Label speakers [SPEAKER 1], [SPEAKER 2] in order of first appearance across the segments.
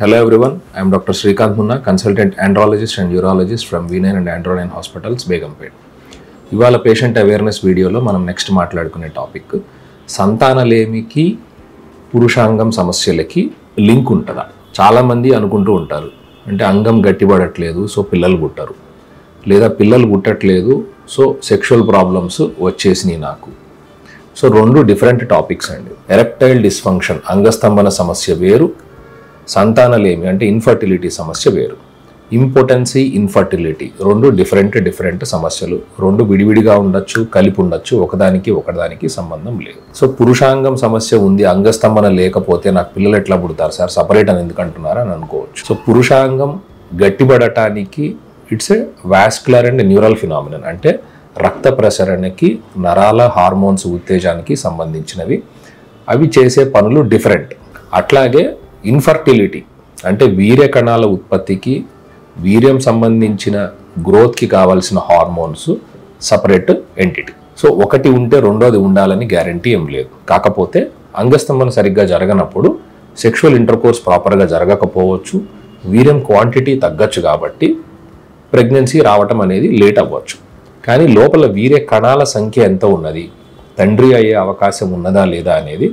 [SPEAKER 1] Hello everyone, I am Dr. Srikanth Munna, consultant andrologist and urologist from V9 and Andro9 Hospitals, Begumpet. ఇవాళ patient awareness వీడియోలో మనం next మాట్లాడుకునే topic సంతానలేమికి పురుషాంగం సమస్యలకి link ఉంటుందా? చాలామంది అనుకుంటూ ఉంటారు, అంటే అంగం గట్టిపడట్లేదు సో పిల్లలు పుట్టరు, లేదా పిల్లలు పుట్టట్లేదు సో సెక్షువల్ ప్రాబ్లమ్స్ వచ్చేసినాయి నాకు. సో రెండు డిఫరెంట్ టాపిక్స్ అండి. ఎరెక్టైల్ డిస్ఫంక్షన్ అంగస్తంభన సమస్య వేరు, సంతానలేమి అంటే ఇన్ఫర్టిలిటీ సమస్య వేరు. ఇంపార్టెన్సీ ఇన్ఫర్టిలిటీ రెండు డిఫరెంట్ సమస్యలు, రెండు విడివిడిగా ఉండొచ్చు, కలిపి ఉండొచ్చు, ఒకదానికి సంబంధం లేదు. సో పురుషాంగం సమస్య ఉంది, అంగస్తంభన లేకపోతే నాకు పిల్లలు ఎట్లా పుడతారు సార్, సపరేట్ అని ఎందుకు అంటున్నారు అని అనుకోవచ్చు. సో పురుషాంగం గట్టిపడటానికి it's a vascular and neural phenomenon, అంటే రక్త ప్రసరణకి నరాల హార్మోన్స్ ఉత్తేజానికి సంబంధించినవి. అవి చేసే పనులు డిఫరెంట్. అట్లాగే ఇన్ఫర్టిలిటీ అంటే వీర్య కణాల ఉత్పత్తికి, వీర్యం సంబంధించిన గ్రోత్కి కావాల్సిన హార్మోన్స్ సపరేట్ ఎంటిటీ. సో ఒకటి ఉంటే రెండోది ఉండాలని గ్యారంటీ ఏం లేదు. కాకపోతే అంగస్తంభన సరిగ్గా జరగనప్పుడు సెక్షువల్ ఇంటర్కోర్స్ ప్రాపర్గా జరగకపోవచ్చు, వీర్యం క్వాంటిటీ తగ్గచ్చు, కాబట్టి ప్రెగ్నెన్సీ రావటం అనేది లేట్ అవ్వచ్చు. కానీ లోపల వీర్య కణాల సంఖ్య ఎంత ఉన్నది, తండ్రి అయ్యే అవకాశం ఉన్నదా లేదా అనేది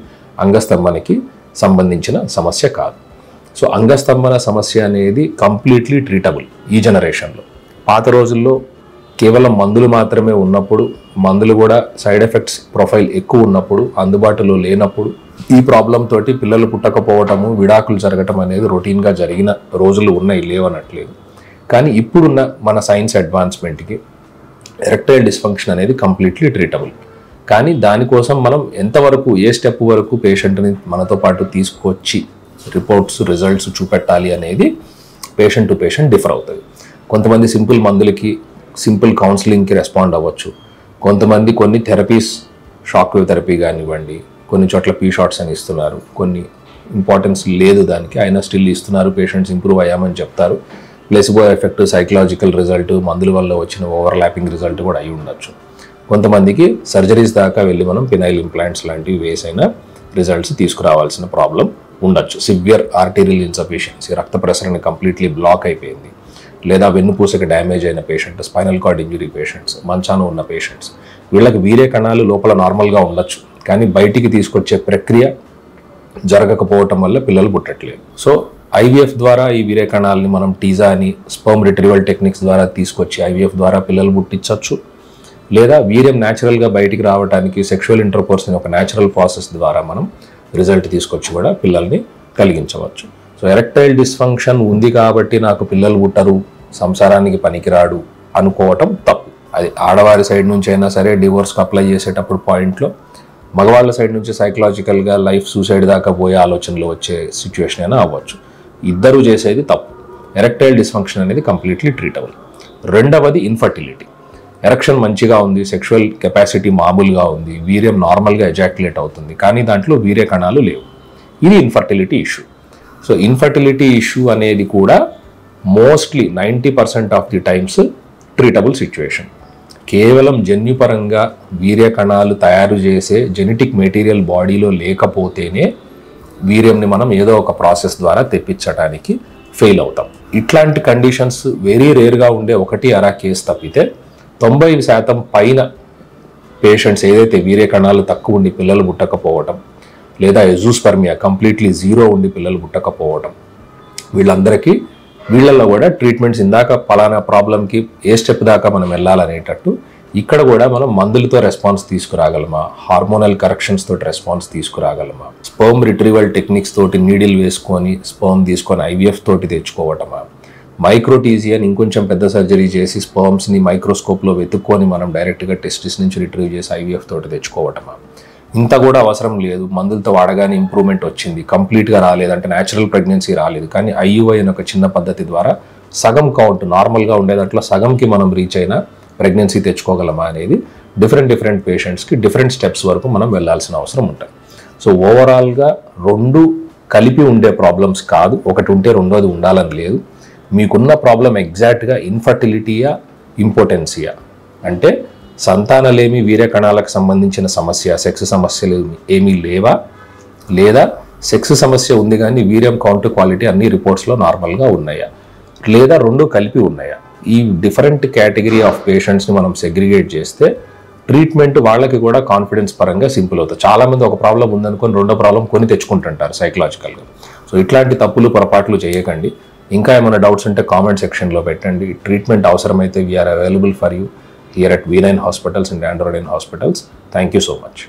[SPEAKER 1] అంగస్తంభనకి సంబంధించిన సమస్య కాదు. సో అంగస్తంభన సమస్య అనేది కంప్లీట్లీ ట్రీటబుల్ ఈ జనరేషన్లో. పాత రోజుల్లో కేవలం మందులు మాత్రమే ఉన్నప్పుడు, మందులు కూడా సైడ్ ఎఫెక్ట్స్ ప్రొఫైల్ ఎక్కువ ఉన్నప్పుడు, అందుబాటులో లేనప్పుడు ఈ ప్రాబ్లం తోటి పిల్లలు పుట్టకపోవటము, విడాకులు జరగటం అనేది రొటీన్గా జరిగిన రోజులు ఉన్నాయి, లేవనట్లేదు. కానీ ఇప్పుడున్న మన సైన్స్ అడ్వాన్స్మెంట్కి ఎరెక్టైల్ డిస్ఫంక్షన్ అనేది కంప్లీట్లీ ట్రీటబుల్. కానీ దానికోసం మనం ఎంతవరకు, ఏ స్టెప్ వరకు పేషెంట్ని మనతో పాటు తీసుకొచ్చి రిపోర్ట్స్, రిజల్ట్స్ చూపెట్టాలి అనేది పేషెంట్ టు పేషెంట్ డిఫర్ అవుతుంది. కొంతమంది సింపుల్ మందులకి, సింపుల్ కౌన్సిలింగ్కి రెస్పాండ్ అవ్వచ్చు. కొంతమంది కొన్ని థెరపీస్, షాక్ వేవ్ థెరపీ కానివ్వండి, కొన్ని చోట్ల పీ షాట్స్ అని ఇస్తున్నారు, కొన్ని ఇంపార్టెన్స్ లేదు దానికి, అయినా స్టిల్ ఇస్తున్నారు, పేషెంట్స్ ఇంప్రూవ్ అయ్యామని చెప్తారు. ప్లేసిబో ఎఫెక్ట్, సైకలాజికల్ రిజల్ట్, మందుల వల్ల వచ్చిన ఓవర్లాపింగ్ రిజల్ట్ కూడా అయి ఉండొచ్చు. కొంతమందికి సర్జరీస్ దాకా వెళ్ళి మనం పినైల్ ఇంప్లాంట్స్ లాంటివి వేసైనా రిజల్ట్స్ తీసుకురావాల్సిన ప్రాబ్లం ఉండొచ్చు. సివియర్ ఆర్టీరియల్ ఇన్సఫిషియన్సీ, రక్త ప్రసరణ కంప్లీట్లీ బ్లాక్ అయిపోయింది, లేదా వెన్నుపూసకి డ్యామేజ్ అయిన patient, spinal cord injury patients, మంచాన ఉన్న పేషెంట్స్, వీళ్ళకి వీర్య కణాలు లోపల నార్మల్గా ఉండొచ్చు, కానీ బయటికి తీసుకొచ్చే ప్రక్రియ జరగకపోవటం వల్ల పిల్లలు పుట్టట్లేదు. సో ఐవీఎఫ్ ద్వారా ఈ వీర్య కణాలని మనం టీజా అని, స్పర్మ్ రిట్రీవల్ టెక్నిక్స్ ద్వారా తీసుకొచ్చి ఐవీఎఫ్ ద్వారా పిల్లలు పుట్టించవచ్చు. లేదా వీర్యం న్యాచురల్గా బయటికి రావడానికి సెక్షువల్ ఇంటర్కోర్స్ అనే ఒక న్యాచురల్ ప్రాసెస్ ద్వారా మనం రిజల్ట్ తీసుకొచ్చి కూడా పిల్లల్ని కలిగించవచ్చు. సో ఎరెక్టైల్ డిస్ఫంక్షన్ ఉంది కాబట్టి నాకు పిల్లలు పుట్టరు, సంసారానికి పనికిరాడు అనుకోవటం తప్పు. అది ఆడవారి సైడ్ నుంచి అయినా సరే, డివోర్స్కి అప్లై చేసేటప్పుడు పాయింట్లో, మగవాళ్ళ సైడ్ నుంచి సైకలాజికల్గా లైఫ్ సూసైడ్ దాకా పోయే ఆలోచనలు వచ్చే సిచ్యువేషన్ అయినా అవ్వచ్చు. ఇద్దరూ చేసేది తప్పు. ఎరెక్టైల్ డిస్ఫంక్షన్ అనేది కంప్లీట్లీ ట్రీటబుల్. రెండవది ఇన్ఫర్టిలిటీ. ఎరెక్షన్ మంచిగా ఉంది, సెక్షువల్ కెపాసిటీ మామూలుగా ఉంది, వీర్యం నార్మల్గా ఎజాక్యులేట్ అవుతుంది, కానీ దాంట్లో వీర్య కణాలు లేవు. ఇది infertility issue. So infertility issue అనేది కూడా mostly 90% of the times treatable situation. కేవలం జన్యుపరంగా వీర్య కణాలు తయారు చేసే జెనెటిక్ మెటీరియల్ బాడీలో లేకపోతేనే వీర్యంని మనం ఏదో ఒక ప్రాసెస్ ద్వారా తెప్పించడానికి ఫెయిల్ అవుతాం. ఇట్లాంటి కండిషన్స్ వెరీ రేర్గా ఉండే ఒకటి అరా కేసు తప్పితే 90% పైన పేషెంట్స్ ఏదైతే వీర్య కణాలు తక్కువ ఉండి పిల్లలు పుట్టకపోవటం, లేదా ఎజూస్పర్మియా కంప్లీట్లీ జీరో ఉండి పిల్లలు పుట్టకపోవటం, వీళ్ళల్లో కూడా ట్రీట్మెంట్స్ ఇందాక పలానా ప్రాబ్లంకి ఏ స్టెప్ దాకా మనం వెళ్ళాలనేటట్టు ఇక్కడ కూడా మనం మందులతో రెస్పాన్స్ తీసుకురాగలమా, హార్మోనల్ కరెక్షన్స్ తోటి రెస్పాన్స్ తీసుకురాగలమా, స్పర్మ్ రిట్రీవల్ టెక్నిక్స్ తోటి నీడిల్ వేసుకొని స్పర్మ్ తీసుకొని ఐవీఎఫ్ తోటి తెచ్చుకోవటమా, మైక్రోటీజియన్ ఇంకొంచెం పెద్ద సర్జరీ చేసి స్పర్మ్స్ని మైక్రోస్కోప్లో వెతుక్కొని మనం డైరెక్ట్గా టెస్టిస్ నుంచి రిట్రీవ్ చేసి ఐవీఎఫ్ తోటి తెచ్చుకోవటమా. ఇంత కూడా అవసరం లేదు, మందులతో వాడగానే ఇంప్రూవ్మెంట్ వచ్చింది, కంప్లీట్గా రాలేదంటే న్యాచురల్ ప్రెగ్నెన్సీ రాలేదు, కానీ ఐయుఐ అనే ఒక చిన్న పద్ధతి ద్వారా సగం కౌంట్ నార్మల్గా ఉండే దాంట్లో సగంకి మనం రీచ్ అయినా ప్రెగ్నెన్సీ తెచ్చుకోగలమా అనేది డిఫరెంట్ పేషెంట్స్కి డిఫరెంట్ స్టెప్స్ వరకు మనం వెళ్ళాల్సిన అవసరం ఉంటుంది. సో ఓవరాల్గా రెండు కలిపి ఉండే ప్రాబ్లమ్స్ కాదు, ఒకటి ఉంటే రెండోది ఉండాలని లేదు. మీకున్న ప్రాబ్లం ఎగ్జాక్ట్గా ఇన్ఫర్టిలిటీయా, ఇంపార్టెన్సియా, అంటే సంతానలేమి వీర్య కణాలకు సంబంధించిన సమస్య, సెక్స్ సమస్యలు ఏమీ లేవా, లేదా సెక్స్ సమస్య ఉంది కానీ వీర్యం కౌంట్ క్వాలిటీ అన్ని రిపోర్ట్స్లో నార్మల్గా ఉన్నాయా, లేదా రెండు కలిపి ఉన్నాయా? ఈ డిఫరెంట్ కేటగిరీ ఆఫ్ పేషెంట్స్ని మనం సెగ్రిగేట్ చేస్తే ట్రీట్మెంట్ వాళ్ళకి కూడా కాన్ఫిడెన్స్ పరంగా సింపుల్ అవుతుంది. చాలామంది ఒక ప్రాబ్లం ఉందనుకొని రెండో ప్రాబ్లం కొని తెచ్చుకుంటుంటారు సైకలాజికల్గా. సో ఇట్లాంటి తప్పులు పొరపాట్లు చేయకండి. ఇంకా ఏమైనా డౌట్స్ ఉంటే కామెంట్ సెక్షన్లో పెట్టండి. ట్రీట్మెంట్ అవసరమైతే we're available for you here at V9 hospitals and Android hospitals. Thank you so much.